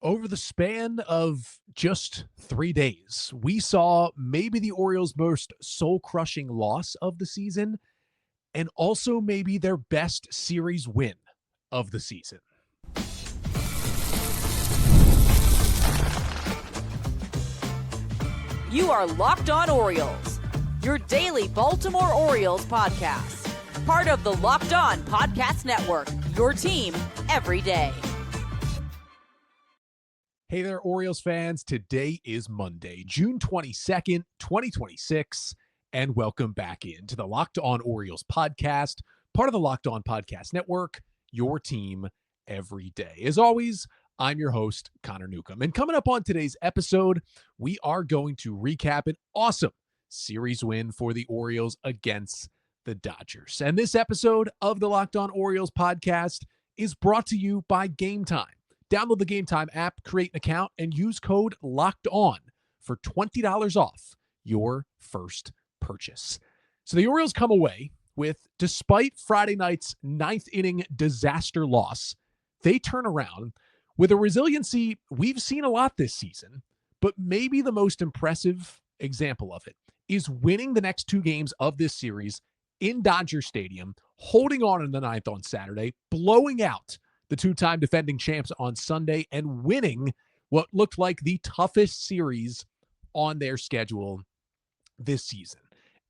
Over the span of just 3 days, we saw maybe the Orioles' most soul-crushing loss of the season and also maybe their best series win of the season. You are Locked On Orioles, your daily Baltimore Orioles podcast. Part of the Locked On Podcast Network, your team every day. Hey there, Orioles fans. Today is Monday, June 22nd, 2026, and welcome back into the Locked On Orioles podcast, part of the Locked On Podcast Network, your team every day. As always, I'm your host, Connor Newcomb. And coming up on today's episode, we are going to recap an awesome series win for the Orioles against the Dodgers. And this episode of the Locked On Orioles podcast is brought to you by Game Time. Download the Game Time app, create an account, and use code LOCKEDON for $20 off your first purchase. So the Orioles come away with, despite Friday night's ninth inning disaster loss, they turn around with a resiliency we've seen a lot this season, but maybe the most impressive example of it is winning the next two games of this series in Dodger Stadium, holding on in the ninth on Saturday, blowing out the two-time defending champs on Sunday, and winning what looked like the toughest series on their schedule this season.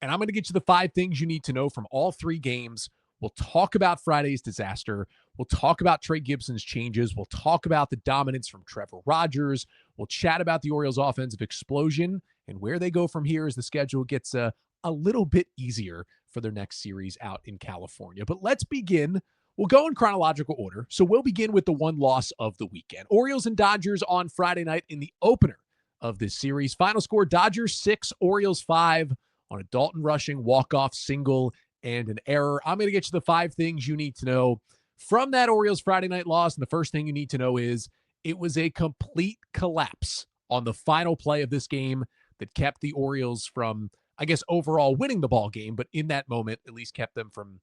And I'm going to get you the 5 things you need to know from all 3 games. We'll talk about Friday's disaster. We'll talk about Trey Gibson's changes. We'll talk about the dominance from Trevor Rogers. We'll chat about the Orioles' offensive explosion and where they go from here as the schedule gets a little bit easier for their next series out in California. But let's begin. We'll go in chronological order. So we'll begin with the one loss of the weekend. Orioles and Dodgers on Friday night in the opener of this series. Final score, Dodgers 6, Orioles 5 on a Dalton Rushing walk-off single and an error. I'm going to get you the 5 things you need to know from that Orioles Friday night loss. And the first thing you need to know is it was a complete collapse on the final play of this game that kept the Orioles from, I guess, overall winning the ball game, but in that moment, at least kept them from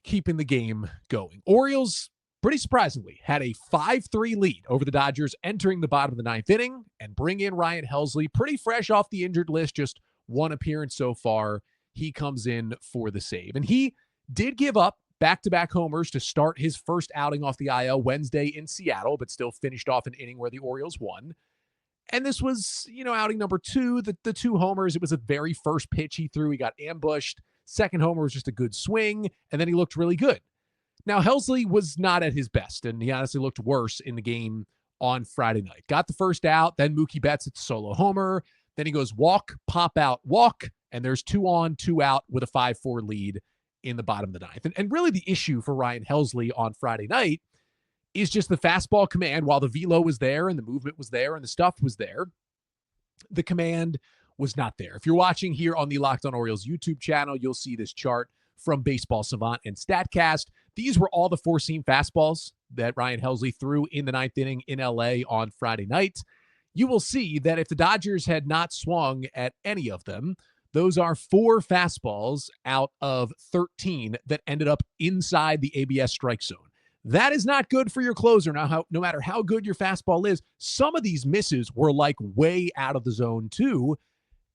keeping the game going. Orioles, pretty surprisingly, had a 5-3 lead over the Dodgers entering the bottom of the ninth inning and bring in Ryan Helsley, pretty fresh off the injured list, just one appearance so far. He comes in for the save. And he did give up back-to-back homers to start his first outing off the IL Wednesday in Seattle, but still finished off an inning where the Orioles won. And this was, outing number 2, the 2 homers. It was the very first pitch he threw. He got ambushed. Second homer was just a good swing, and then he looked really good. Now, Helsley was not at his best, and he honestly looked worse in the game on Friday night. Got the first out, then Mookie Betts hits a solo homer. Then he goes walk, pop out, walk, and there's 2 on, 2 out with a 5-4 lead in the bottom of the ninth. And really the issue for Ryan Helsley on Friday night is just the fastball command. While the velo was there and the movement was there and the stuff was there, the command was not there. If you're watching here on the Locked On Orioles YouTube channel, you'll see this chart from Baseball Savant and StatCast. These were all the 4-seam fastballs that Ryan Helsley threw in the ninth inning in LA on Friday night. You will see that if the Dodgers had not swung at any of them, those are 4 fastballs out of 13 that ended up inside the ABS strike zone. That is not good for your closer. Now, no matter how good your fastball is, some of these misses were like way out of the zone too.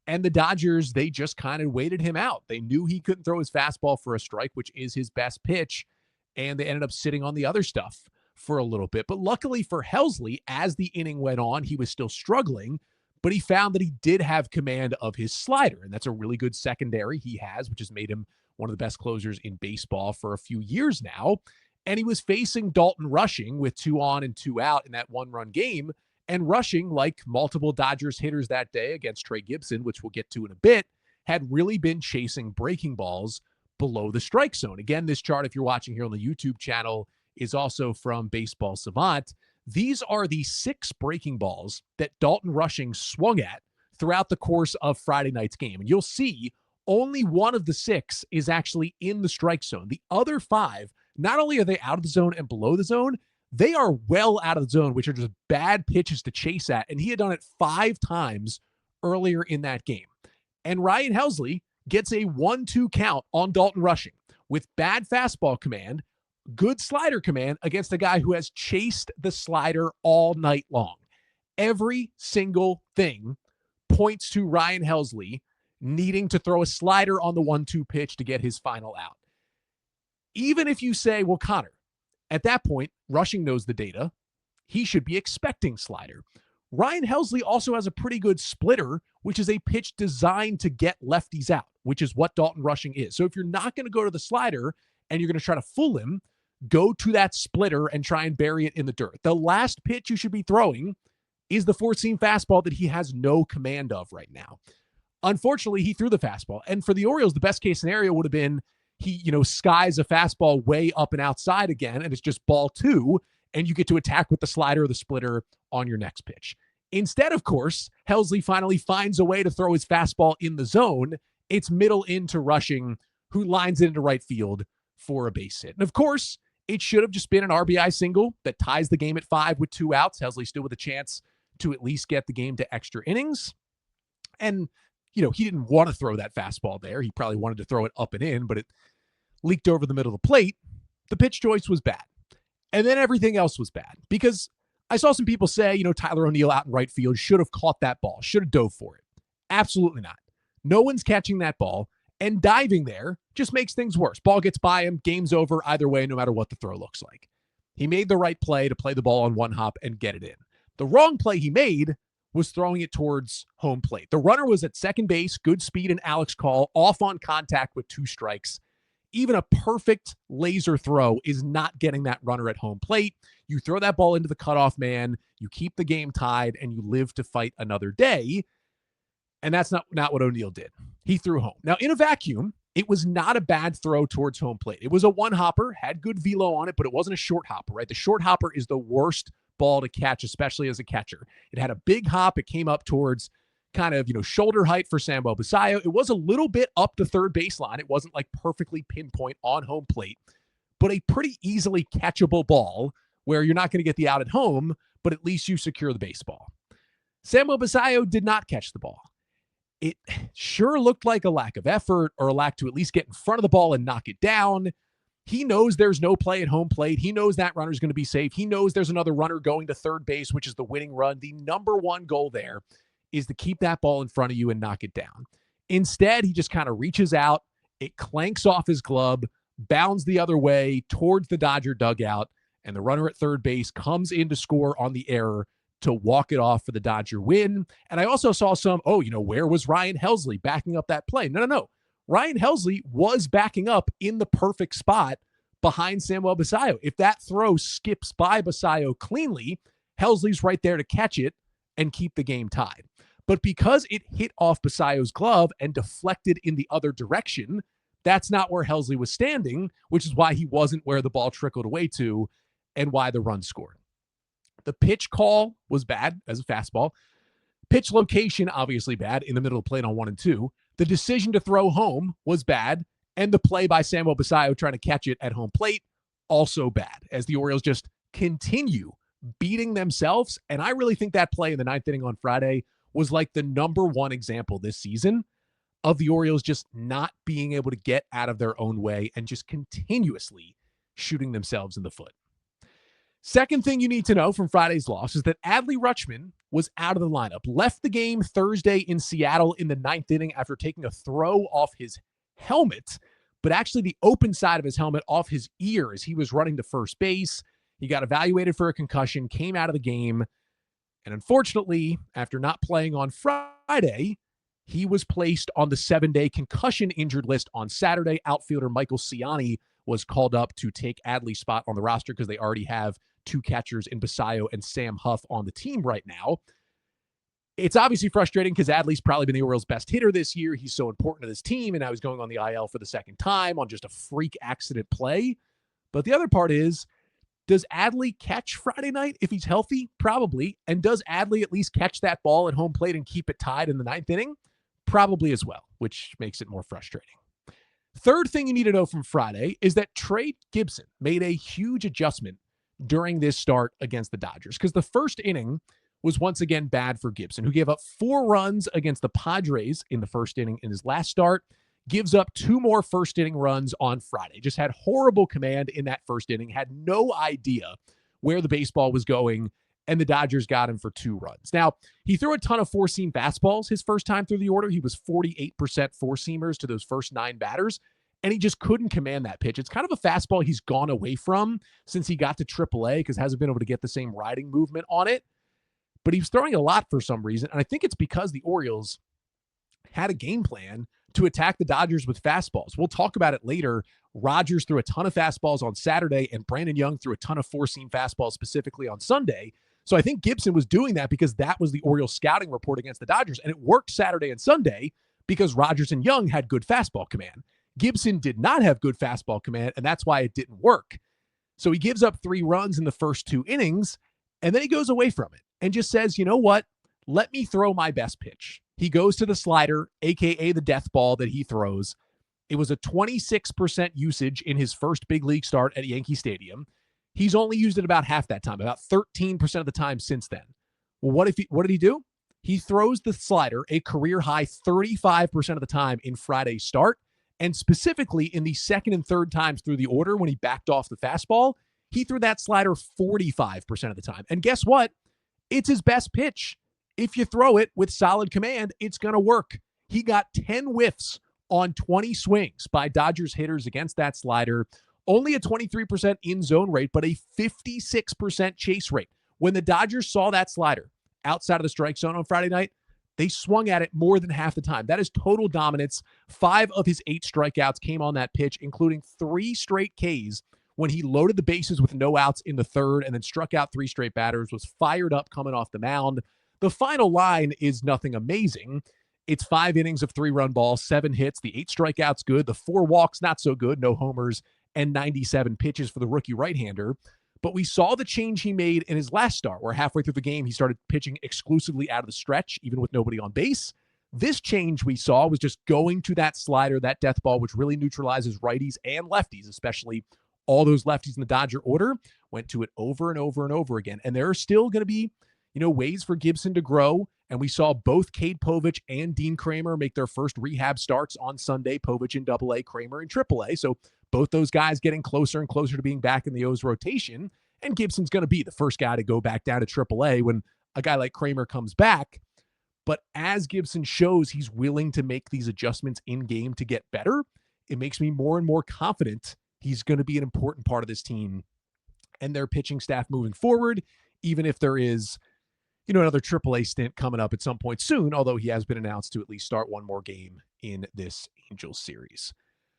And the Dodgers, they just kind of waited him out. They knew he couldn't throw his fastball for a strike, which is his best pitch. And they ended up sitting on the other stuff for a little bit. But luckily for Helsley, as the inning went on, he was still struggling, but he found that he did have command of his slider. And that's a really good secondary he has, which has made him one of the best closers in baseball for a few years now. And he was facing Dalton Rushing with 2 on and 2 out in that 1-run game. And Rushing, like multiple Dodgers hitters that day against Trey Gibson, which we'll get to in a bit, had really been chasing breaking balls below the strike zone. Again, this chart, if you're watching here on the YouTube channel, is also from Baseball Savant. These are the 6 breaking balls that Dalton Rushing swung at throughout the course of Friday night's game. And you'll see only one of the 6 is actually in the strike zone. The other 5, not only are they out of the zone and below the zone, they are well out of the zone, which are just bad pitches to chase at. And he had done it 5 times earlier in that game. And Ryan Helsley gets a 1-2 count on Dalton Rushing with bad fastball command, good slider command against a guy who has chased the slider all night long. Every single thing points to Ryan Helsley needing to throw a slider on the 1-2 pitch to get his final out. Even if you say, well, Connor, at that point, Rushing knows the data. He should be expecting slider. Ryan Helsley also has a pretty good splitter, which is a pitch designed to get lefties out, which is what Dalton Rushing is. So if you're not going to go to the slider and you're going to try to fool him, go to that splitter and try and bury it in the dirt. The last pitch you should be throwing is the four-seam fastball that he has no command of right now. Unfortunately, he threw the fastball. And for the Orioles, the best case scenario would have been he, skies a fastball way up and outside again, and it's just ball two, and you get to attack with the slider or the splitter on your next pitch. Instead, of course, Helsley finally finds a way to throw his fastball in the zone. It's middle into Rushing, who lines it into right field for a base hit. And of course, it should have just been an RBI single that ties the game at 5 with 2 outs. Helsley still with a chance to at least get the game to extra innings. And, he didn't want to throw that fastball there. He probably wanted to throw it up and in, but it leaked over the middle of the plate. The pitch choice was bad. And then everything else was bad because I saw some people say, Tyler O'Neill out in right field should have caught that ball, should have dove for it. Absolutely not. No one's catching that ball, and diving there just makes things worse. Ball gets by him, game's over either way, no matter what the throw looks like. He made the right play to play the ball on one hop and get it in. The wrong play he made was throwing it towards home plate. The runner was at second base, good speed and Alex Call, off on contact with 2 strikes. Even a perfect laser throw is not getting that runner at home plate. You throw that ball into the cutoff man, you keep the game tied, and you live to fight another day. And that's not what O'Neill did. He threw home. Now, in a vacuum, it was not a bad throw towards home plate. It was a one-hopper, had good velo on it, but it wasn't a short hopper, right? The short hopper is the worst ball to catch, especially as a catcher. It had a big hop. It came up towards kind of, shoulder height for Sambo Basayo. It was a little bit up the third baseline. It wasn't like perfectly pinpoint on home plate, but a pretty easily catchable ball where you're not going to get the out at home, but at least you secure the baseball. Sambo Basayo did not catch the ball. It sure looked like a lack of effort or a lack to at least get in front of the ball and knock it down. He knows there's no play at home plate. He knows that runner's going to be safe. He knows there's another runner going to third base, which is the winning run. The number one goal there is to keep that ball in front of you and knock it down. Instead, he just kind of reaches out. It clanks off his glove, bounds the other way towards the Dodger dugout, and the runner at third base comes in to score on the error to walk it off for the Dodger win. And I also saw some, where was Ryan Helsley backing up that play? No. Ryan Helsley was backing up in the perfect spot behind Samuel Basayo. If that throw skips by Basayo cleanly, Helsley's right there to catch it and keep the game tied. But because it hit off Basayo's glove and deflected in the other direction, that's not where Helsley was standing, which is why he wasn't where the ball trickled away to and why the run scored. The pitch call was bad as a fastball. Pitch location, obviously bad, in the middle of the plate on 1 and 2. The decision to throw home was bad, and the play by Samuel Basayo trying to catch it at home plate, also bad, as the Orioles just continue beating themselves. And I really think that play in the 9th inning on Friday was like the number one example this season of the Orioles just not being able to get out of their own way and just continuously shooting themselves in the foot. Second thing you need to know from Friday's loss is that Adley Rutschman was out of the lineup, left the game Thursday in Seattle in the 9th inning after taking a throw off his helmet, but actually the open side of his helmet off his ear as he was running to first base. He got evaluated for a concussion, came out of the game, and unfortunately, after not playing on Friday, he was placed on the 7-day concussion injured list on Saturday. Outfielder Michael Ciani was called up to take Adley's spot on the roster because they already have 2 catchers in Basayo and Sam Huff on the team right now. It's obviously frustrating because Adley's probably been the Orioles' best hitter this year. He's so important to this team, and now he's going on the IL for the second time on just a freak accident play. But the other part is, does Adley catch Friday night if he's healthy? Probably. And does Adley at least catch that ball at home plate and keep it tied in the 9th inning? Probably as well, which makes it more frustrating. Third thing you need to know from Friday is that Trey Gibson made a huge adjustment during this start against the Dodgers because the first inning was once again bad for Gibson, who gave up 4 runs against the Padres in the first inning in his last start, gives up 2 more first inning runs on Friday. Just had horrible command in that first inning, had no idea where the baseball was going, and the Dodgers got him for 2 runs. Now, he threw a ton of four-seam fastballs his first time through the order. He was 48% four-seamers to those first 9 batters, and he just couldn't command that pitch. It's kind of a fastball he's gone away from since he got to AAA because hasn't been able to get the same riding movement on it. But he was throwing a lot for some reason, and I think it's because the Orioles had a game plan to attack the Dodgers with fastballs. We'll talk about it later. Rogers threw a ton of fastballs on Saturday, and Brandon Young threw a ton of four-seam fastballs specifically on Sunday. So I think Gibson was doing that because that was the Orioles scouting report against the Dodgers, and it worked Saturday and Sunday because Rogers and Young had good fastball command. Gibson did not have good fastball command, and that's why it didn't work. So he gives up 3 runs in the first 2 innings, and then he goes away from it and just says, you know what? Let me throw my best pitch. He goes to the slider, a.k.a. the death ball that he throws. It was a 26% usage in his first big league start at Yankee Stadium. He's only used it about half that time, about 13% of the time since then. Well, what did he do? He throws the slider a career high 35% of the time in Friday's start, and specifically in the second and third times through the order when he backed off the fastball, he threw that slider 45% of the time. And guess what? It's his best pitch. If you throw it with solid command, it's going to work. He got 10 whiffs on 20 swings by Dodgers hitters against that slider. Only a 23% in-zone rate, but a 56% chase rate. When the Dodgers saw that slider outside of the strike zone on Friday night, they swung at it more than half the time. That is total dominance. 5 of his 8 strikeouts came on that pitch, including 3 straight Ks when he loaded the bases with no outs in the third and then struck out 3 straight batters, was fired up coming off the mound. The final line is nothing amazing. It's 5 innings of 3-run balls, 7 hits, the 8 strikeouts good, the 4 walks not so good, no homers, and 97 pitches for the rookie right-hander. But we saw the change he made in his last start, where halfway through the game, he started pitching exclusively out of the stretch, even with nobody on base. This change we saw was just going to that slider, that death ball, which really neutralizes righties and lefties, especially all those lefties in the Dodger order, went to it over and over and over again. And there are still going to be, ways for Gibson to grow. And we saw both Cade Povich and Dean Kramer make their first rehab starts on Sunday, Povich in AA, Kramer in AAA. So both those guys getting closer and closer to being back in the O's rotation. And Gibson's going to be the first guy to go back down to AAA when a guy like Kramer comes back. But as Gibson shows he's willing to make these adjustments in game to get better, it makes me more and more confident he's going to be an important part of this team and their pitching staff moving forward, even if there is, another AAA stint coming up at some point soon, although he has been announced to at least start one more game in this Angels series.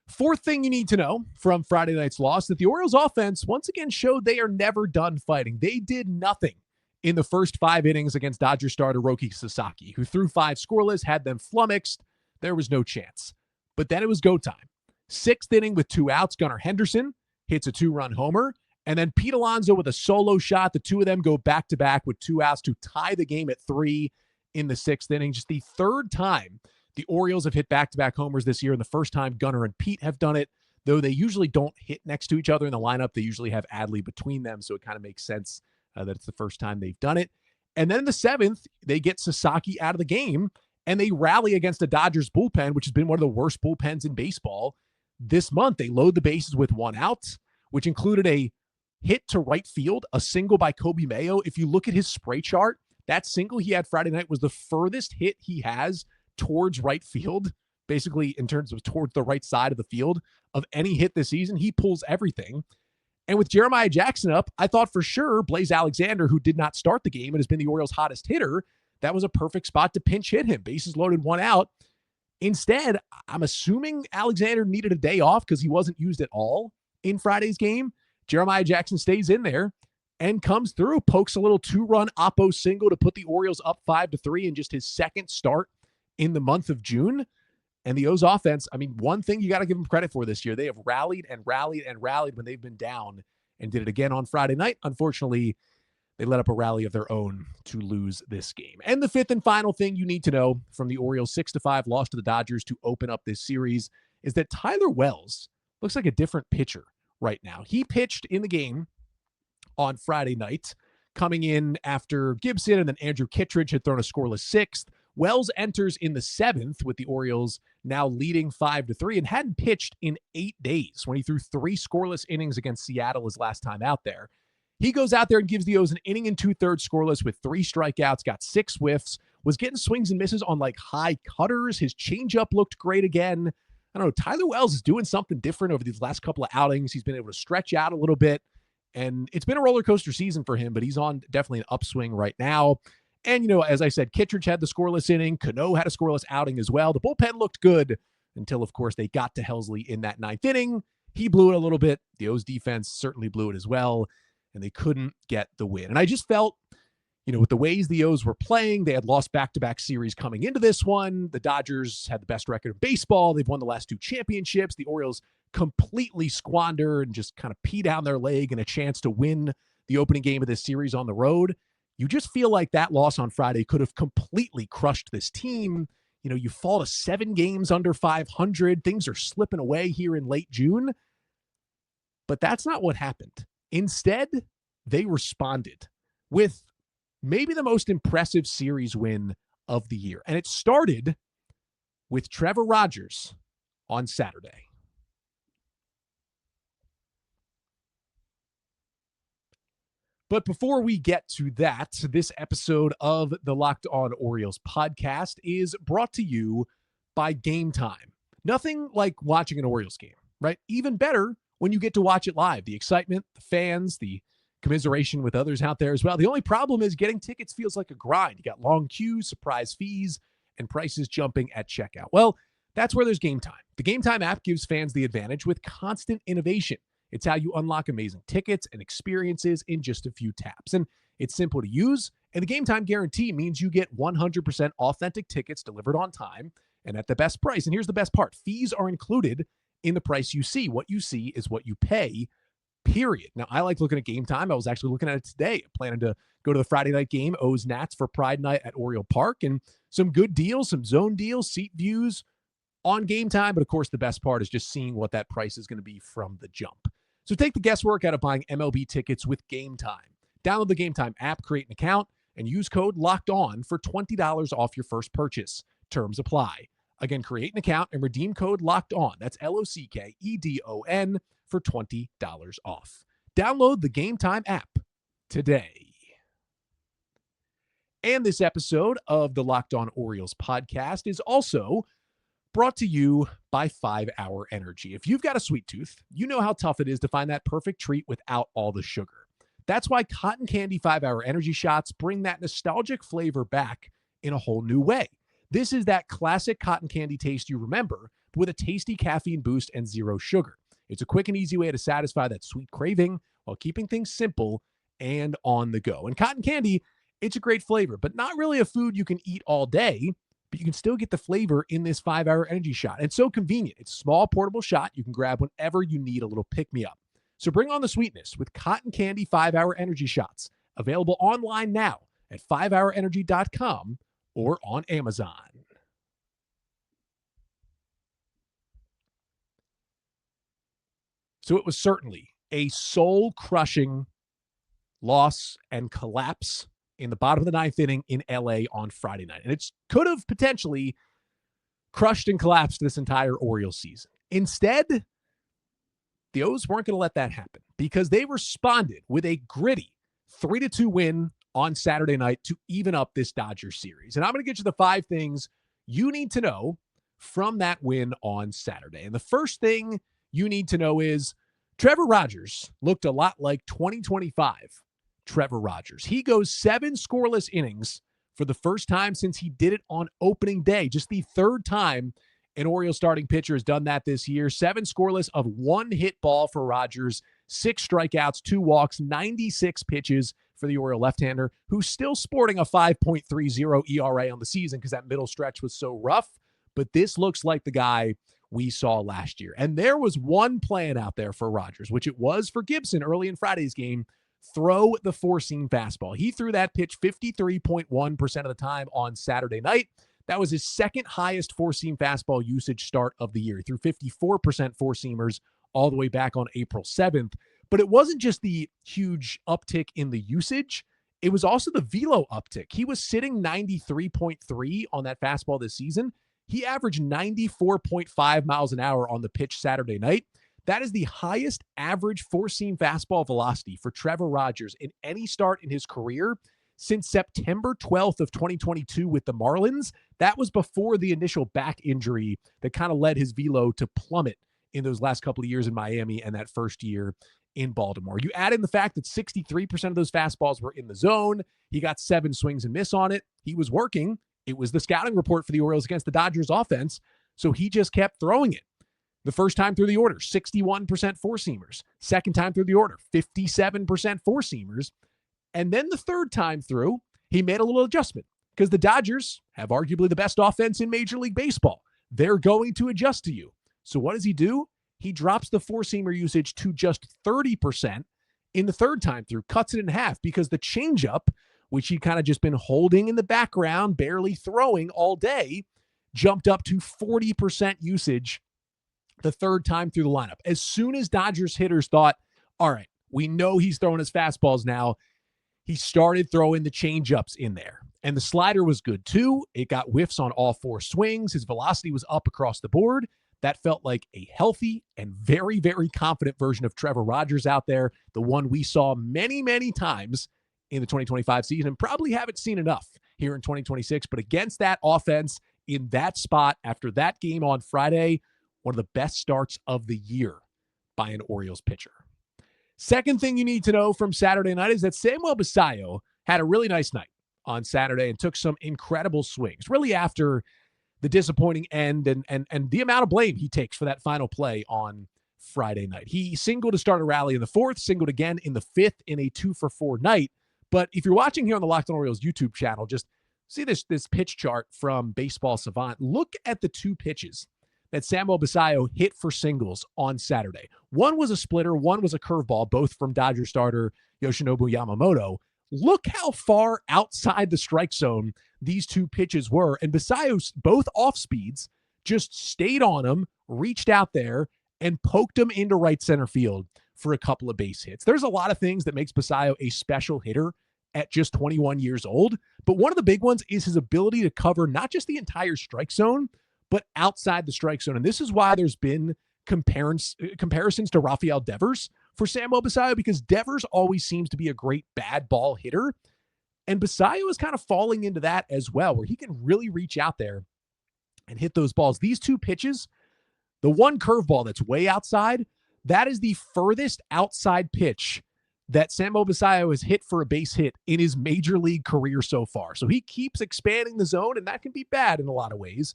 Fourth thing you need to know from Friday night's loss, that the Orioles offense once again showed they are never done fighting. They did nothing in the first 5 innings against Dodger starter Roki Sasaki, who threw 5 scoreless, had them flummoxed. There was no chance. But then it was go time. 6th inning with 2 outs, Gunnar Henderson hits a 2-run homer, and then Pete Alonso with a solo shot. The 2 of them go back-to-back with 2 outs to tie the game at 3 in the 6th inning. Just the 3rd time the Orioles have hit back-to-back homers this year, and the first time Gunnar and Pete have done it, though they usually don't hit next to each other in the lineup. They usually have Adley between them, so it kind of makes sense that it's the first time they've done it. And then in the 7th, they get Sasaki out of the game, and they rally against a Dodgers bullpen, which has been one of the worst bullpens in baseball this month. They load the bases with 1 out, which included a hit to right field, a single by Kobe Mayo. If you look at his spray chart, that single he had Friday night was the furthest hit he has towards right field, basically in terms of towards the right side of the field of any hit this season. He pulls everything. And with Jeremiah Jackson up, I thought for sure Blaze Alexander, who did not start the game and has been the Orioles' hottest hitter, that was a perfect spot to pinch hit him. Bases loaded, 1 out. Instead, I'm assuming Alexander needed a day off because he wasn't used at all in Friday's game. Jeremiah Jackson stays in there and comes through, pokes a little 2-run Oppo single to put the Orioles up 5-3 in just his 2nd start in the month of June. And the O's offense, one thing you got to give them credit for this year, they have rallied and rallied and rallied when they've been down, and did it again on Friday night. Unfortunately, they let up a rally of their own to lose this game. And the 5th and final thing you need to know from the Orioles' 6-5 loss to the Dodgers to open up this series is that Tyler Wells looks like a different pitcher right now. He pitched in the game on Friday night, coming in after Gibson, and then Andrew Kittredge had thrown a scoreless 6th. Wells enters in the 7th with the Orioles now leading 5-3 and hadn't pitched in 8 days when he threw 3 scoreless innings against Seattle his last time out there. He goes out there and gives the O's an inning and two-thirds scoreless with 3 strikeouts, got 6 whiffs, was getting swings and misses on like high cutters. His changeup looked great again. I don't know. Tyler Wells is doing something different over these last couple of outings. He's been able to stretch out a little bit, and it's been a roller coaster season for him, but he's on definitely an upswing right now. And, you know, as I said, Kittredge had the scoreless inning. Cano had a scoreless outing as well. The bullpen looked good until, of course, they got to Helsley in that 9th inning. He blew it a little bit. The O's defense certainly blew it as well, and they couldn't get the win. And I just felt, you know, with the ways the O's were playing, they had lost back-to-back series coming into this one. The Dodgers had the best record in baseball. They've won the last 2 championships. The Orioles completely squander and just kind of pee down their leg and a chance to win the opening game of this series on the road. You just feel like that loss on Friday could have completely crushed this team. You know, you fall to 7 games under 500. Things are slipping away here in late June. But that's not what happened. Instead, they responded with maybe the most impressive series win of the year. And it started with Trevor Rogers on Saturday. But before we get to that, this episode of the Locked On Orioles podcast is brought to you by Game Time. Nothing like watching an Orioles game, right? Even better when you get to watch it live. The excitement, the fans, the commiseration with others out there as well. The only problem is getting tickets feels like a grind. You got long queues, surprise fees, and prices jumping at checkout. Well, that's where there's Game Time. The Game Time app gives fans the advantage with constant innovation. It's how you unlock amazing tickets and experiences in just a few taps. And it's simple to use. And the Game Time guarantee means you get 100% authentic tickets delivered on time and at the best price. And here's the best part. Fees are included in the price you see. What you see is what you pay, period. Now, I like looking at Game Time. I was actually looking at it today. I'm planning to go to the Friday night game, O's Nats for Pride Night at Oriole Park. And some good deals, some zone deals, seat views on Game Time. But of course, the best part is just seeing what that price is going to be from the jump. So take the guesswork out of buying MLB tickets with Game Time. Download the Game Time app, create an account, and use code LOCKEDON for $20 off your first purchase. Terms apply. Again, create an account and redeem code LOCKEDON. That's LOCKEDON for $20 off. Download the Game Time app today. And this episode of the Locked On Orioles podcast is also brought to you by 5 Hour Energy. If you've got a sweet tooth, you know how tough it is to find that perfect treat without all the sugar. That's why cotton candy 5 Hour Energy shots bring that nostalgic flavor back in a whole new way. This is that classic cotton candy taste you remember, but with a tasty caffeine boost and 0 sugar. It's a quick and easy way to satisfy that sweet craving while keeping things simple and on the go. And cotton candy, it's a great flavor, but not really a food you can eat all day. But you can still get the flavor in this 5 Hour Energy shot. It's so convenient. It's a small portable shot you can grab whenever you need a little pick-me-up. So bring on the sweetness with cotton candy 5 Hour Energy shots. Available online now at 5hourenergy.com or on Amazon. So it was certainly a soul-crushing loss and collapse in the bottom of the 9th inning in LA on Friday night. And it could have potentially crushed and collapsed this entire Orioles season. Instead, the O's weren't going to let that happen because they responded with a gritty 3-2 win on Saturday night to even up this Dodgers series. And I'm going to get you the 5 things you need to know from that win on Saturday. And the first thing you need to know is Trevor Rogers looked a lot like 2025 Trevor Rogers. He goes 7 scoreless innings for the first time since he did it on opening day. Just the 3rd time an Orioles starting pitcher has done that this year. 7 scoreless of 1 hit ball for Rogers, 6 strikeouts, 2 walks, 96 pitches for the Oriole left-hander, who's still sporting a 5.30 ERA on the season because that middle stretch was so rough. But this looks like the guy we saw last year. And there was one plan out there for Rogers, which it was for Gibson early in Friday's game. Throw the 4-seam fastball. He threw that pitch 53.1% of the time on Saturday night. That was his 2nd highest 4-seam fastball usage start of the year. He threw 54% 4-seamers all the way back on April 7th. But it wasn't just the huge uptick in the usage. It was also the velo uptick. He was sitting 93.3 on that fastball this season. He averaged 94.5 miles an hour on the pitch Saturday night. That is the highest average four-seam fastball velocity for Trevor Rogers in any start in his career since September 12th of 2022 with the Marlins. That was before the initial back injury that kind of led his velo to plummet in those last couple of years in Miami and that first year in Baltimore. You add in the fact that 63% of those fastballs were in the zone. He got 7 swings and miss on it. He was working. It was the scouting report for the Orioles against the Dodgers offense, so he just kept throwing it. The first time through the order, 61% four-seamers. Second time through the order, 57% four-seamers. And then the third time through, he made a little adjustment because the Dodgers have arguably the best offense in Major League Baseball. They're going to adjust to you. So what does he do? He drops the four-seamer usage to just 30% in the third time through, cuts it in half because the changeup, which he'd kind of just been holding in the background, barely throwing all day, jumped up to 40% usage the third time through the lineup. As soon as Dodgers hitters thought, all right, we know he's throwing his fastballs now, he started throwing the changeups in there. And the slider was good too. It got whiffs on all 4 swings. His velocity was up across the board. That felt like a healthy and very, very confident version of Trevor Rogers out there, the one we saw many, many times in the 2025 season and probably haven't seen enough here in 2026. But against that offense in that spot after that game on Friday, one of the best starts of the year by an Orioles pitcher. Second thing you need to know from Saturday night is that Samuel Basallo had a really nice night on Saturday and took some incredible swings, really after the disappointing end and the amount of blame he takes for that final play on Friday night. He singled to start a rally in the 4th, singled again in the 5th in a 2-for-4 night. But if you're watching here on the Locked On Orioles YouTube channel, just see this pitch chart from Baseball Savant. Look at the 2 pitches that Samuel Basallo hit for singles on Saturday. One was a splitter, one was a curveball, both from Dodger starter Yoshinobu Yamamoto. Look how far outside the strike zone these 2 pitches were. And Basallo, both off speeds, just stayed on him, reached out there, and poked him into right center field for a couple of base hits. There's a lot of things that makes Basallo a special hitter at just 21 years old. But one of the big ones is his ability to cover not just the entire strike zone, but outside the strike zone. And this is why there's been comparisons to Rafael Devers for Samuel Basallo, because Devers always seems to be a great bad ball hitter. And Basallo is kind of falling into that as well, where he can really reach out there and hit those balls. These 2 pitches, the one curveball that's way outside, that is the furthest outside pitch that Samuel Basallo has hit for a base hit in his major league career so far. So he keeps expanding the zone, and that can be bad in a lot of ways.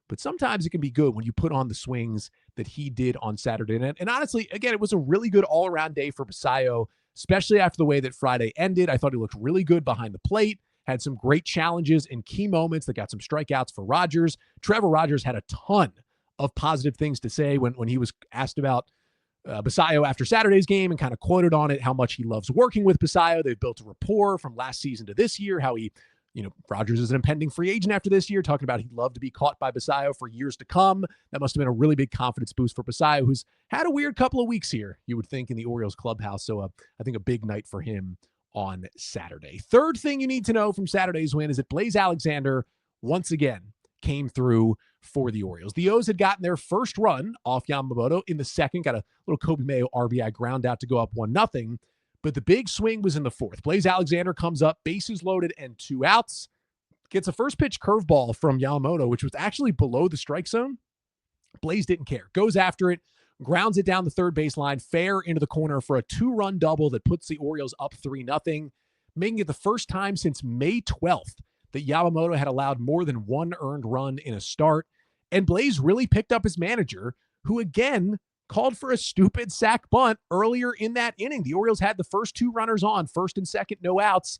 But sometimes it can be good when you put on the swings that he did on Saturday. And honestly, again, it was a really good all-around day for Basallo, especially after the way that Friday ended. I thought he looked really good behind the plate, had some great challenges in key moments that got some strikeouts for Rogers. Trevor Rogers had a ton of positive things to say when he was asked about Basallo after Saturday's game and kind of quoted on it how much he loves working with Basallo. They've built a rapport from last season to this year, how he Rogers is an impending free agent after this year, talking about he'd love to be caught by Basallo for years to come. That must have been a really big confidence boost for Basallo, who's had a weird couple of weeks here, you would think, in the Orioles clubhouse. So I think a big night for him on Saturday. Third thing you need to know from Saturday's win is that Blaze Alexander once again came through for the Orioles. The O's had gotten their first run off Yamamoto in the 2nd, got a little Kobe Mayo RBI ground out to go up 1-0. But the big swing was in the 4th. Blaze Alexander comes up, bases loaded and 2 outs. Gets a first pitch curveball from Yamamoto, which was actually below the strike zone. Blaze didn't care. Goes after it, grounds it down the third baseline, fair into the corner for a 2-run double that puts the Orioles up 3-0, making it the first time since May 12th that Yamamoto had allowed more than 1 earned run in a start. And Blaze really picked up his manager, who again called for a stupid sac bunt earlier in that inning. The Orioles had the first 2 runners on, 1st and 2nd, no outs.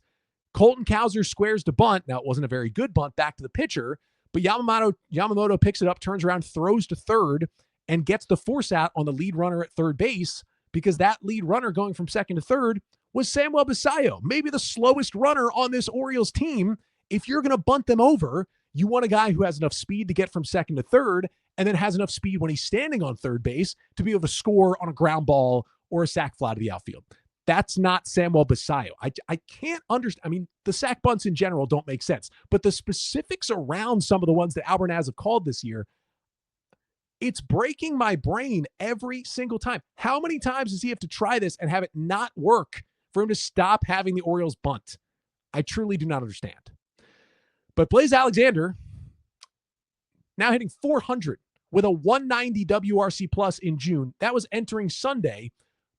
Colton Cowser squares the bunt. Now, it wasn't a very good bunt back to the pitcher, but Yamamoto picks it up, turns around, throws to third, and gets the force out on the lead runner at third base, because that lead runner going from 2nd to 3rd was Samuel Basallo, maybe the slowest runner on this Orioles team. If you're going to bunt them over, you want a guy who has enough speed to get from 2nd to 3rd, and then has enough speed when he's standing on third base to be able to score on a ground ball or a sac fly to the outfield. That's not Samuel Basallo. I can't understand. I mean, the sac bunts in general don't make sense, but the specifics around some of the ones that Albernaz have called this year, It's breaking my brain every single time. How many times does he have to try this and have it not work for him to stop having the Orioles bunt? I truly do not understand. But Blaze Alexander now hitting 400 with a 190 WRC plus in June. That was entering Sunday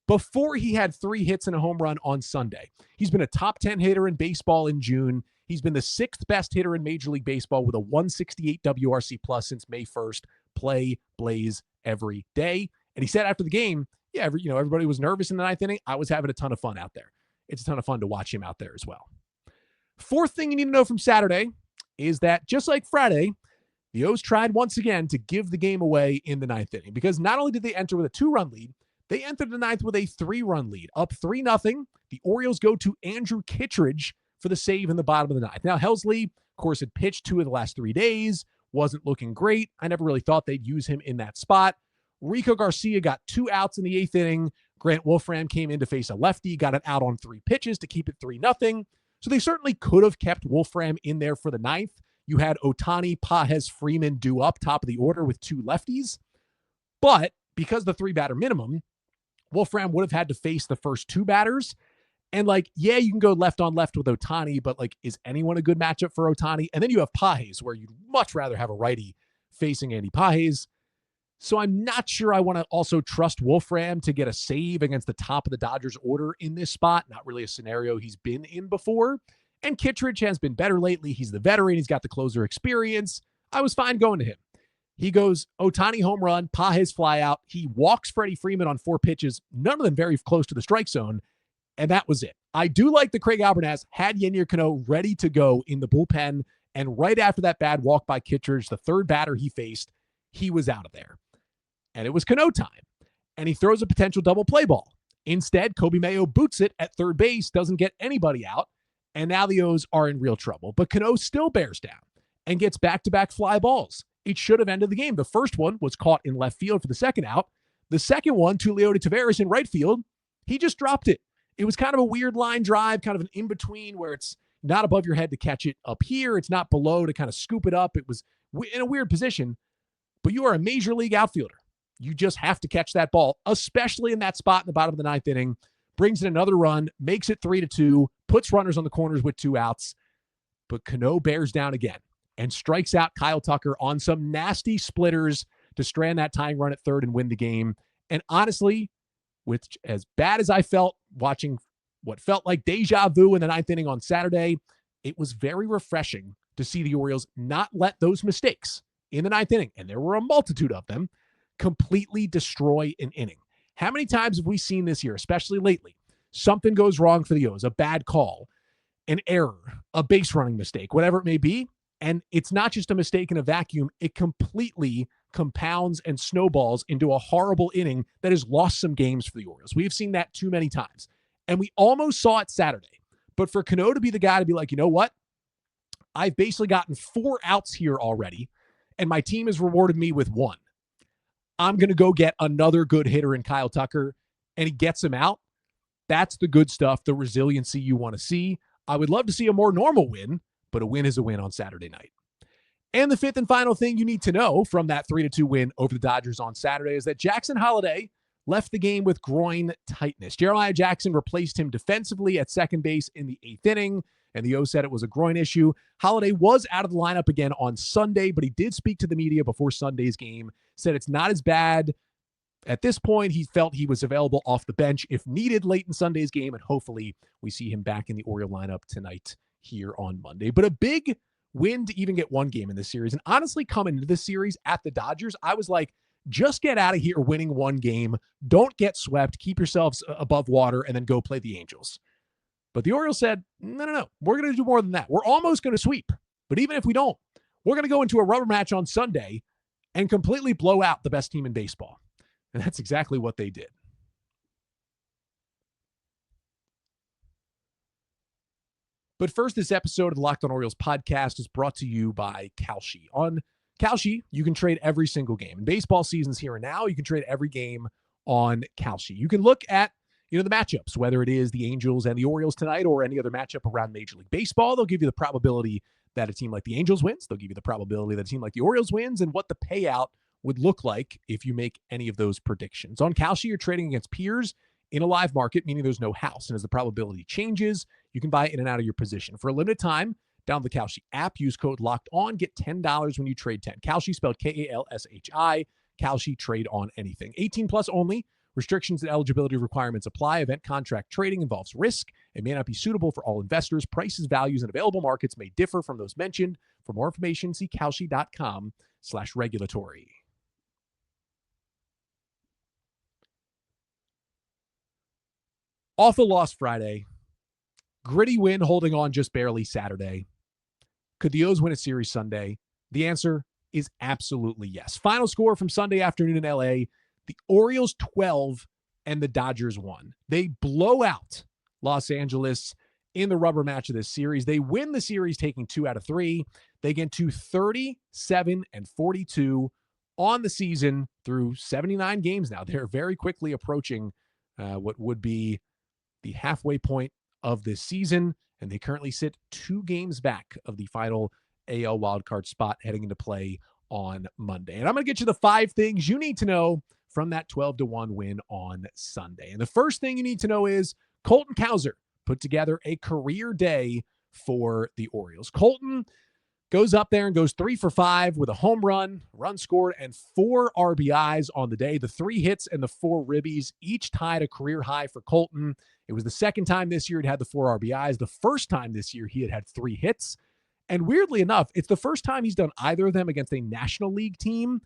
before he had 3 hits and a home run on Sunday. He's been a top 10 hitter in baseball in June. He's been the 6th best hitter in Major League Baseball with a 168 WRC plus since May 1st. Play Blaze every day. And he said after the game, yeah, everybody was nervous in the 9th inning. I was having a ton of fun out there. It's a ton of fun to watch him out there as well. Fourth thing you need to know from Saturday is that just like Friday, the O's tried once again to give the game away in the 9th inning, because not only did they enter with a 2-run lead, they entered the 9th with a 3-run lead, up 3-0. The Orioles go to Andrew Kittredge for the save in the bottom of the 9th. Now, Helsley, of course, had pitched 2 of the last 3 days, wasn't looking great. I never really thought they'd use him in that spot. Rico Garcia got 2 outs in the 8th inning. Grant Wolfram came in to face a lefty, got it out on 3 pitches to keep it 3-0. So they certainly could have kept Wolfram in there for the 9th. You had Ohtani, Pages, Freeman due up top of the order with 2 lefties. But because the 3-batter minimum, Wolfram would have had to face the first 2 batters. And yeah, you can go left on left with Ohtani, but is anyone a good matchup for Ohtani? And then you have Pages, where you'd much rather have a righty facing Andy Pages. So I'm not sure I want to also trust Wolfram to get a save against the top of the Dodgers order in this spot. Not really a scenario he's been in before. And Kittredge has been better lately. He's the veteran. He's got the closer experience. I was fine going to him. He goes Ohtani home run, Pages fly out. He walks Freddie Freeman on 4 pitches, none of them very close to the strike zone. And that was it. I do like that Craig Albernas had Yennier Cano ready to go in the bullpen. And right after that bad walk by Kittredge, the 3rd batter he faced, he was out of there. And it was Cano time. And he throws a potential double play ball. Instead, Kobe Mayo boots it at 3rd base, doesn't get anybody out. And now the O's are in real trouble. But Cano still bears down and gets back-to-back fly balls. It should have ended the game. The first one was caught in left field for the 2nd out. The second one, to Leody Taveras in right field, he just dropped it. It was kind of a weird line drive, kind of an in-between where it's not above your head to catch it up here. It's not below to kind of scoop it up. It was in a weird position. But you are a major league outfielder. You just have to catch that ball, especially in that spot in the bottom of the 9th inning. Brings in another run, makes it 3-2, puts runners on the corners with 2 outs. But Cano bears down again and strikes out Kyle Tucker on some nasty splitters to strand that tying run at 3rd and win the game. And honestly, with as bad as I felt watching what felt like deja vu in the 9th inning on Saturday, it was very refreshing to see the Orioles not let those mistakes in the 9th inning, and there were a multitude of them, completely destroy an inning. How many times have we seen this year, especially lately? Something goes wrong for the O's, a bad call, an error, a base running mistake, whatever it may be. And it's not just a mistake in a vacuum. It completely compounds and snowballs into a horrible inning that has lost some games for the Orioles. We've seen that too many times. And we almost saw it Saturday. But for Cano to be the guy to be like, you know what? I've basically gotten 4 outs here already, and my team has rewarded me with 1. I'm going to go get another good hitter in Kyle Tucker, and he gets him out. That's the good stuff, the resiliency you want to see. I would love to see a more normal win, but a win is a win on Saturday night. And the 5th and final thing you need to know from that 3-2 win over the Dodgers on Saturday is that Jackson Holliday left the game with groin tightness. Jeremiah Jackson replaced him defensively at 2nd base in the 8th inning, and the O said it was a groin issue. Holliday was out of the lineup again on Sunday, but he did speak to the media before Sunday's game, said it's not as bad. At this point, he felt he was available off the bench if needed late in Sunday's game, and hopefully we see him back in the Oriole lineup tonight here on Monday. But a big win to even get 1 game in this series. And honestly, coming into this series at the Dodgers, I was like, just get out of here winning 1 game. Don't get swept. Keep yourselves above water and then go play the Angels. But the Orioles said, no. We're going to do more than that. We're almost going to sweep. But even if we don't, we're going to go into a rubber match on Sunday and completely blow out the best team in baseball. And that's exactly what they did. But first, this episode of the Locked On Orioles podcast is brought to you by Kalshi. On Kalshi, you can trade every single game. In baseball seasons here and now, you can trade every game on Kalshi. You can look at the matchups, whether it is the Angels and the Orioles tonight or any other matchup around Major League Baseball. They'll give you the probability that a team like the Angels wins. They'll give you the probability that a team like the Orioles wins and what the payout would look like if you make any of those predictions. On Kalshi, you're trading against peers in a live market, meaning there's no house. And as the probability changes, you can buy in and out of your position. For a limited time, download the Kalshi app, use code LOCKEDON, get $10 when you trade 10. Kalshi, spelled Kalshi. Kalshi, trade on anything. 18 plus only. Restrictions and eligibility requirements apply. Event contract trading involves risk and may not be suitable for all investors. Prices, values, and available markets may differ from those mentioned. For more information, see kalshi.com/regulatory. Awful loss Friday. Gritty win, holding on just barely Saturday. Could the O's win a series Sunday? The answer is absolutely yes. Final score from Sunday afternoon in LA, the Orioles 12 and the Dodgers 1. They blow out Los Angeles in the rubber match of this series. They win the series taking 2 out of 3. They get to 37-42 on the season through 79 games now. They're very quickly approaching what would be the halfway point of this season, and they currently sit 2 games back of the final AL wildcard spot heading into play on Monday. And I'm going to get you the 5 things you need to know from that 12-1 win on Sunday. And the first thing you need to know is Colton Cowser put together a career day for the Orioles. Colton goes up there and goes 3 for 5 with a home run scored, and 4 RBIs on the day. The 3 hits and the 4 ribbies each tied a career high for Colton. It was the second time this year he'd had the 4 RBIs. The first time this year he had 3 hits. And weirdly enough, it's the first time he's done either of them against a National League team.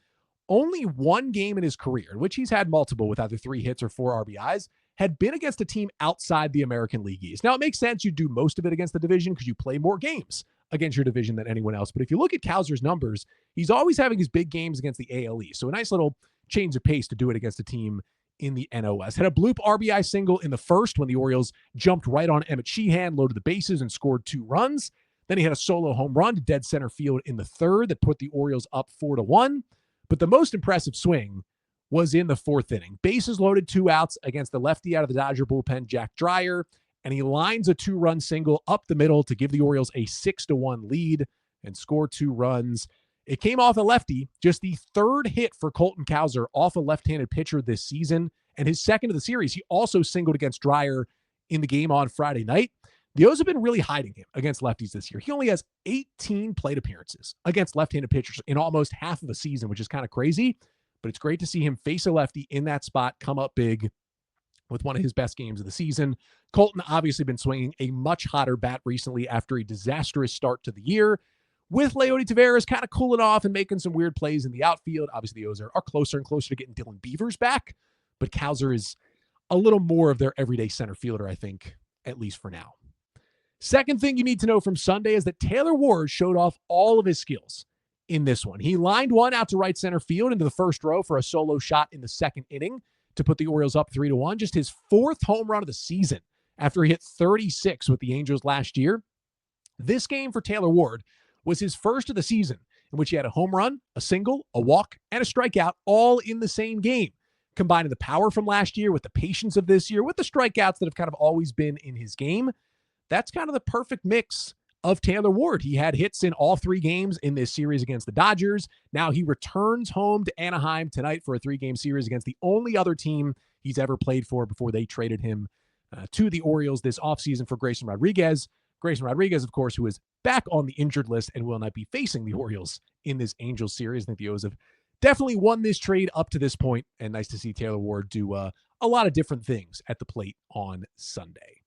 Only one game in his career, in which he's had multiple with either 3 hits or 4 RBIs, had been against a team outside the American League East. Now, it makes sense you do most of it against the division because you play more games against your division than anyone else. But if you look at Cowser's numbers, he's always having his big games against the AL East. So a nice little change of pace to do it against a team in the NOS. Had a bloop RBI single in the first when the Orioles jumped right on Emmett Sheehan, loaded the bases, and scored 2 runs. Then he had a solo home run to dead center field in the third that put the Orioles up 4-1. But the most impressive swing was in the 4th inning. Bases loaded, 2 outs against the lefty out of the Dodger bullpen, Jack Dreyer, and he lines a 2-run single up the middle to give the Orioles a 6-1 lead and score 2 runs. It came off a lefty, just the 3rd hit for Colton Cowser off a left-handed pitcher this season, and his 2nd of the series. He also singled against Dreyer in the game on Friday night. The O's have been really hiding him against lefties this year. He only has 18 plate appearances against left-handed pitchers in almost half of a season, which is kind of crazy, but it's great to see him face a lefty in that spot, come up big with one of his best games of the season. Colton obviously been swinging a much hotter bat recently after a disastrous start to the year, with Leody Taveras kind of cooling off and making some weird plays in the outfield. Obviously, the O's are closer and closer to getting Dylan Beavers back, but Cowser is a little more of their everyday center fielder, I think, at least for now. Second thing you need to know from Sunday is that Taylor Ward showed off all of his skills in this one. He lined one out to right center field into the first row for a solo shot in the 2nd inning to put the Orioles up 3-1. Just his 4th home run of the season after he hit 36 with the Angels last year. This game for Taylor Ward was his first of the season in which he had a home run, a single, a walk, and a strikeout all in the same game. Combining the power from last year with the patience of this year, with the strikeouts that have kind of always been in his game, that's kind of the perfect mix of Taylor Ward. He had hits in all 3 games in this series against the Dodgers. Now he returns home to Anaheim tonight for a 3-game series against the only other team he's ever played for before they traded him to the Orioles this offseason for Grayson Rodriguez. Grayson Rodriguez, of course, who is back on the injured list and will not be facing the Orioles in this Angels series. I think the O's have definitely won this trade up to this point, and nice to see Taylor Ward do a lot of different things at the plate on Sunday.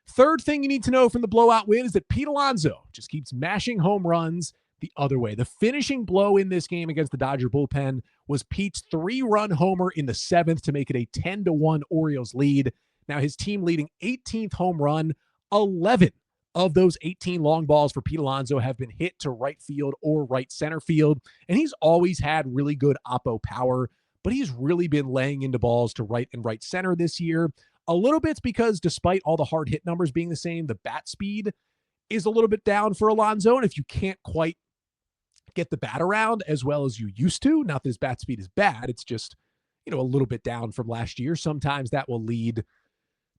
Third thing you need to know from the blowout win is that Pete Alonso just keeps mashing home runs the other way. The finishing blow in this game against the Dodger bullpen was Pete's 3-run homer in the 7th to make it a 10-1 Orioles lead. Now his team leading 18th home run, 11 of those 18 long balls for Pete Alonso have been hit to right field or right center field. And he's always had really good oppo power, but he's really been laying into balls to right and right center this year. A little bit because despite all the hard hit numbers being the same, the bat speed is a little bit down for Alonso. And if you can't quite get the bat around as well as you used to, not that his bat speed is bad, it's just, a little bit down from last year. Sometimes that will lead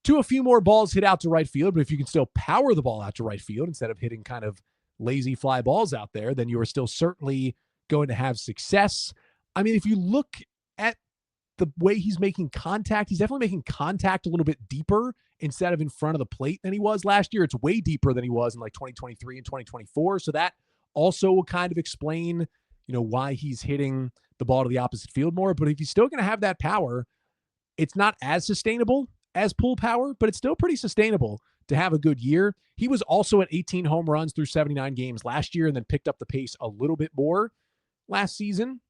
to a few more balls hit out to right field. But if you can still power the ball out to right field instead of hitting kind of lazy fly balls out there, then you are still certainly going to have success. I mean, if you look at the way he's making contact, he's definitely making contact a little bit deeper instead of in front of the plate than he was last year. It's way deeper than he was in like 2023 and 2024. So that also will kind of explain, why he's hitting the ball to the opposite field more. But if he's still going to have that power, it's not as sustainable as pull power, but it's still pretty sustainable to have a good year. He was also at 18 home runs through 79 games last year and then picked up the pace a little bit more last season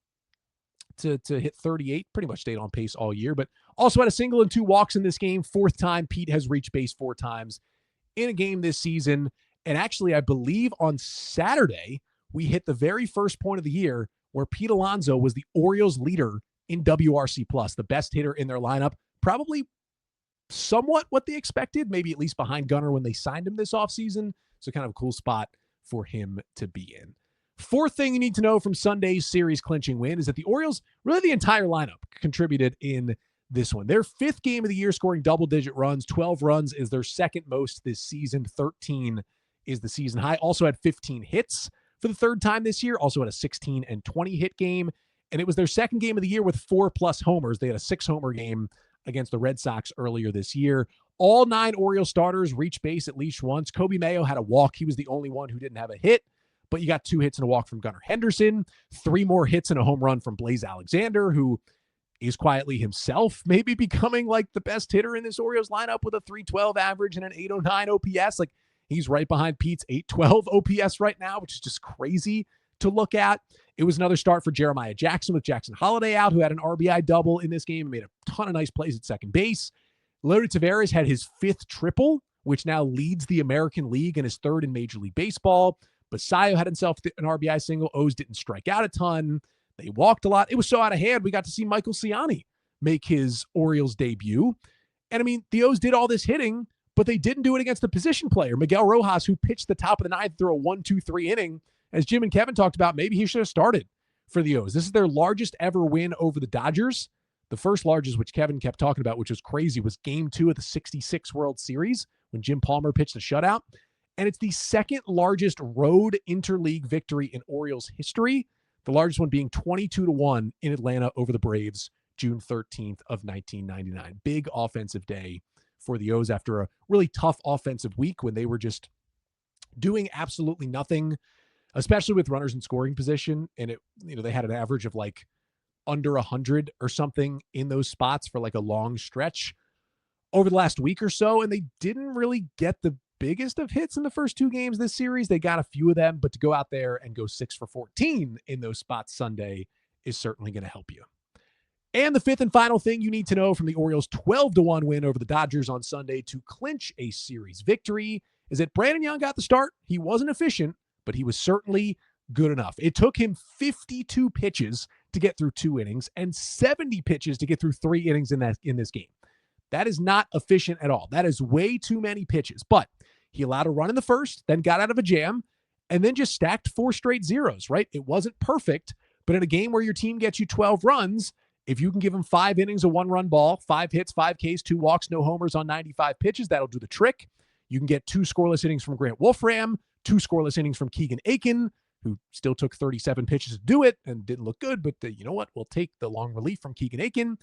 to hit 38, pretty much stayed on pace all year, but also had a single and 2 walks in this game. Fourth time Pete has reached base 4 times in a game this season. And actually, I believe on Saturday, we hit the very first point of the year where Pete Alonso was the Orioles leader in WRC plus, the best hitter in their lineup, probably somewhat what they expected, maybe at least behind Gunnar when they signed him this offseason. So kind of a cool spot for him to be in. Fourth thing you need to know from Sunday's series clinching win is that the Orioles, really the entire lineup, contributed in this one. Their 5th game of the year scoring double-digit runs. 12 runs is their second most this season. 13 is the season high. Also had 15 hits for the 3rd time this year. Also had a 16 and 20 hit game. And it was their 2nd game of the year with 4+ homers. They had a 6-homer game against the Red Sox earlier this year. All 9 Orioles starters reached base at least once. Kobe Mayo had a walk. He was the only one who didn't have a hit. But you got 2 hits and a walk from Gunnar Henderson, 3 more hits and a home run from Blaze Alexander, who is quietly himself maybe becoming like the best hitter in this Orioles lineup with a 312 average and an 809 OPS. Like, he's right behind Pete's 812 OPS right now, which is just crazy to look at. It was another start for Jeremiah Jackson with Jackson Holliday out, who had an RBI double in this game and made a ton of nice plays at second base. Leody Taveras had his 5th triple, which now leads the American League and is 3rd in Major League Baseball. Basayo had himself an RBI single. O's didn't strike out a ton. They walked a lot. It was so out of hand, we got to see Michael Ciani make his Orioles debut. And I mean, the O's did all this hitting, but they didn't do it against the position player, Miguel Rojas, who pitched the top of the 9th through a 1-2-3 inning. As Jim and Kevin talked about, maybe he should have started for the O's. This is their largest ever win over the Dodgers. The first largest, which Kevin kept talking about, which was crazy, was Game 2 of the '66 World Series when Jim Palmer pitched a shutout. And it's the 2nd largest road interleague victory in Orioles history, the largest one being 22-1 in Atlanta over the Braves, June 13th of 1999. Big offensive day for the O's after a really tough offensive week when they were just doing absolutely nothing, especially with runners in scoring position. And they had an average of like under 100 or something in those spots for like a long stretch over the last week or so. And they didn't really get the biggest of hits in the first 2 games this series. They got a few of them, but to go out there and go 6 for 14 in those spots Sunday is certainly going to help you. And the 5th and final thing you need to know from the Orioles' 12-1 win over the Dodgers on Sunday to clinch a series victory is that Brandon Young got the start. He wasn't efficient, but he was certainly good enough. It took him 52 pitches to get through 2 innings and 70 pitches to get through 3 innings in this game. That is not efficient at all. That is way too many pitches. But he allowed a run in the first, then got out of a jam, and then just stacked 4 straight zeros, right? It wasn't perfect, but in a game where your team gets you 12 runs, if you can give them 5 innings, a 1-run ball, 5 hits, 5 Ks, 2 walks, no homers on 95 pitches, that'll do the trick. You can get 2 scoreless innings from Grant Wolfram, 2 scoreless innings from Keegan Aiken, who still took 37 pitches to do it and didn't look good, but you know what? We'll take the long relief from Keegan Aiken,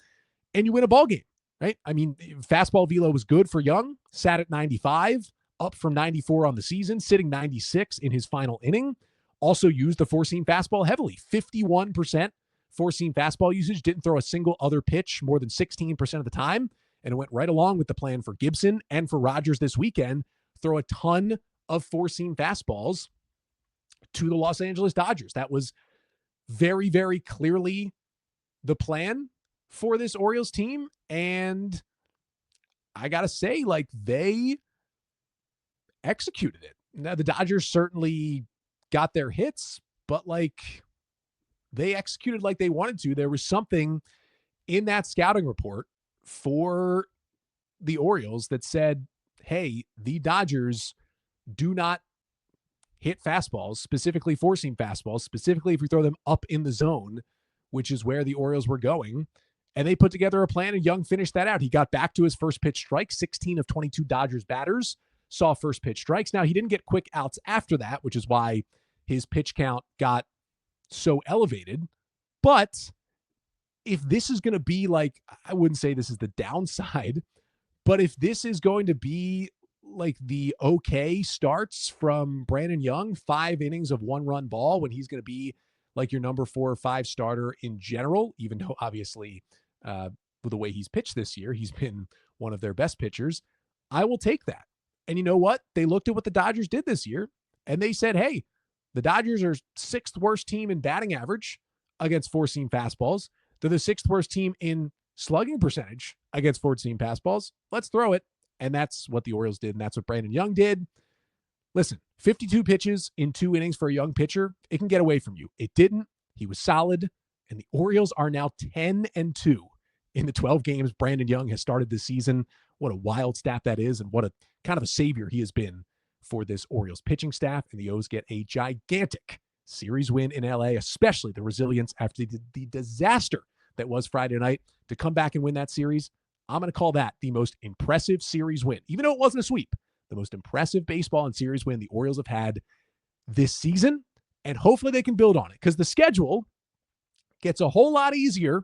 and you win a ball game, right? I mean, fastball velo was good for Young, sat at 95, up from 94 on the season, sitting 96 in his final inning. Also used the 4-seam fastball heavily, 51% 4-seam fastball usage, didn't throw a single other pitch more than 16% of the time, and it went right along with the plan for Gibson and for Rogers this weekend, throw a ton of 4-seam fastballs to the Los Angeles Dodgers. That was very, very clearly the plan for this Orioles team, and I gotta say, like, they executed it. Now, the Dodgers certainly got their hits, but like, they executed like they wanted to. There was something in that scouting report for the Orioles that said, hey, the Dodgers do not hit fastballs, specifically 4-seam fastballs, specifically if we throw them up in the zone, which is where the Orioles were going. And they put together a plan, and Young finished that out. He got back to his first pitch strike. 16 of 22 Dodgers batters saw first pitch strikes. Now, he didn't get quick outs after that, which is why his pitch count got so elevated. But if this is going to be like, I wouldn't say this is the downside, but if this is going to be like the okay starts from Brandon Young, 5 innings of 1-run ball, when he's going to be like your number 4 or 5 starter in general, even though obviously with the way he's pitched this year, he's been one of their best pitchers, I will take that. And you know what? They looked at what the Dodgers did this year and they said, hey, the Dodgers are 6th worst team in batting average against 4-seam fastballs. They're the 6th worst team in slugging percentage against 4-seam fastballs. Let's throw it. And that's what the Orioles did, and that's what Brandon Young did. Listen, 52 pitches in 2 innings for a young pitcher, it can get away from you. It didn't. He was solid, and the Orioles are now 10-2 in the 12 games Brandon Young has started this season. What a wild stat that is, and what a kind of a savior he has been for this Orioles pitching staff, and the O's get a gigantic series win in LA, especially the resilience after the disaster that was Friday night to come back and win that series. I'm going to call that the most impressive series win, even though it wasn't a sweep, the most impressive baseball and series win the Orioles have had this season. And hopefully they can build on it because the schedule gets a whole lot easier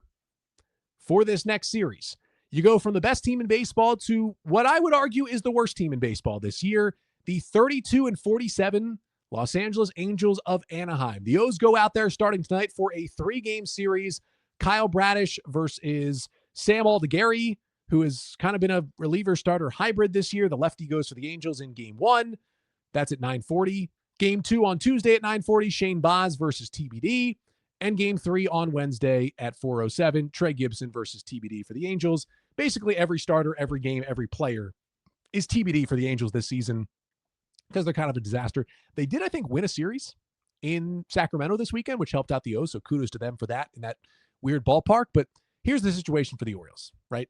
for this next series. You go from the best team in baseball to what I would argue is the worst team in baseball this year, the 32-47 Los Angeles Angels of Anaheim. The O's go out there starting tonight for a 3-game series. Kyle Bradish versus Sam Aldergary, who has kind of been a reliever starter hybrid this year. The lefty goes for the Angels in game 1. That's at 9:40. Game 2 on Tuesday at 9:40, Shane Baz versus TBD. And game 3 on Wednesday at 4:07, Trey Gibson versus TBD for the Angels. Basically every starter, every game, every player is TBD for the Angels this season because they're kind of a disaster. They did, I think, win a series in Sacramento this weekend, which helped out the O's, so kudos to them for that in that weird ballpark. But here's the situation for the Orioles, right?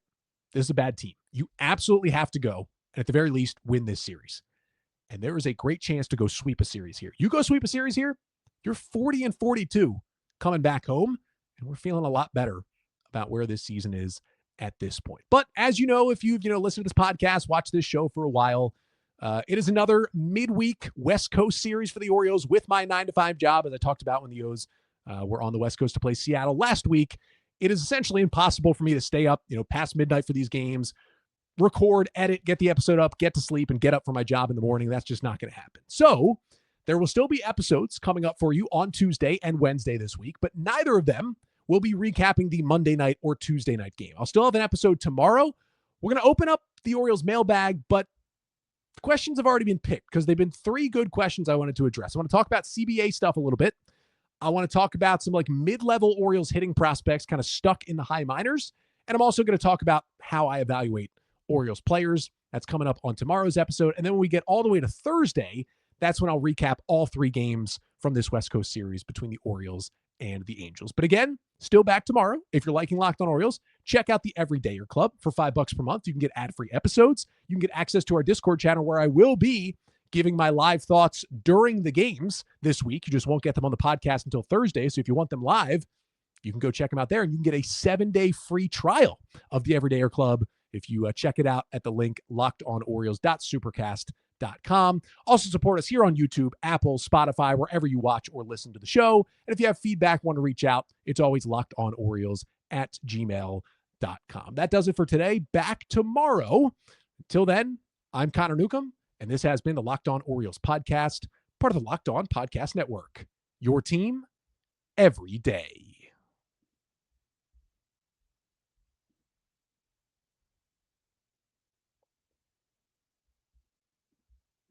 This is a bad team. You absolutely have to go, and at the very least, win this series. And there is a great chance to go sweep a series here. You go sweep a series here, you're 40-42 coming back home, and we're feeling a lot better about where this season is at this point. But as you know, if you've listened to this podcast, watched this show for a while, it is another midweek West Coast series for the Orioles with my 9-to-5 job, as I talked about when the O's were on the West Coast to play Seattle last week. It is essentially impossible for me to stay up, past midnight for these games, record, edit, get the episode up, get to sleep, and get up for my job in the morning. That's just not going to happen. So there will still be episodes coming up for you on Tuesday and Wednesday this week, but neither of them will be recapping the Monday night or Tuesday night game. I'll still have an episode tomorrow. We're going to open up the Orioles mailbag, but the questions have already been picked because they've been 3 good questions I wanted to address. I want to talk about CBA stuff a little bit. I want to talk about some mid-level Orioles hitting prospects kind of stuck in the high minors. And I'm also going to talk about how I evaluate Orioles players. That's coming up on tomorrow's episode. And then when we get all the way to Thursday, that's when I'll recap all 3 games from this West Coast series between the Orioles and the Angels. But again, still back tomorrow. If you're liking Locked On Orioles, check out the Everydayer Club for $5 per month. You can get ad-free episodes. You can get access to our Discord channel where I will be giving my live thoughts during the games this week. You just won't get them on the podcast until Thursday. So if you want them live, you can go check them out there, and you can get a 7-day free trial of the Everydayer Club if you check it out at the link lockedonorioles.supercast.com. Also support us here on YouTube, Apple, Spotify, wherever you watch or listen to the show. And if you have feedback, want to reach out, it's always lockedonorioles@gmail.com. That does it for today. Back tomorrow. Until then, I'm Connor Newcomb, and this has been the Locked On Orioles podcast, part of the Locked On Podcast Network. Your team every day.